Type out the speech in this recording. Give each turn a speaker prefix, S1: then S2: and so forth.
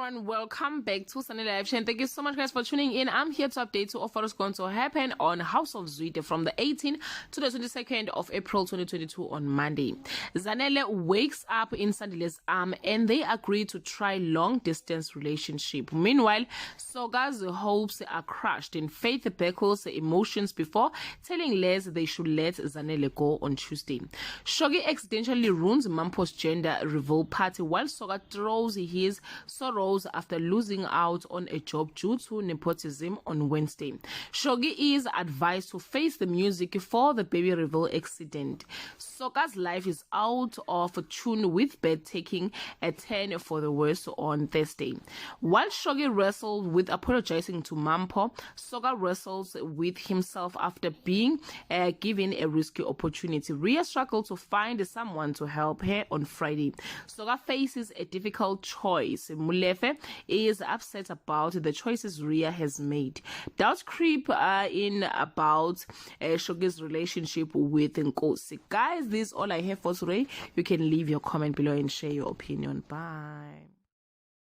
S1: everyone, welcome back to Sunny Live Show, and thank you so much guys for tuning in. I'm here to update you of what is going to happen on House of Zwide from the 18th to the 22nd of April 2022 on Monday. Zanele wakes up in Sandile's arm and they agree to try long distance relationship. Meanwhile, Soga's hopes are crushed in Faith Beckle's emotions before telling Les they should let Zanele go on Tuesday. Shogi accidentally ruins Mampo's gender reveal party while Soga throws his sorrows after losing out on a job due to nepotism on Wednesday. Shogi is advised to face the music for the baby reveal accident. Soga's life is out of tune with Beth taking a turn for the worse on Thursday. While Shogi wrestled with apologizing to Mampo, Soga wrestles with himself after being given a risky opportunity. Ria struggled to find someone to help her on Friday. Soga faces a difficult choice. Mulefe is upset about the choices Ria has made. Doubts creep in about Shogi's relationship with Nkosi. Guys, this is all I have for today. You can leave your comment below and share your opinion. Bye.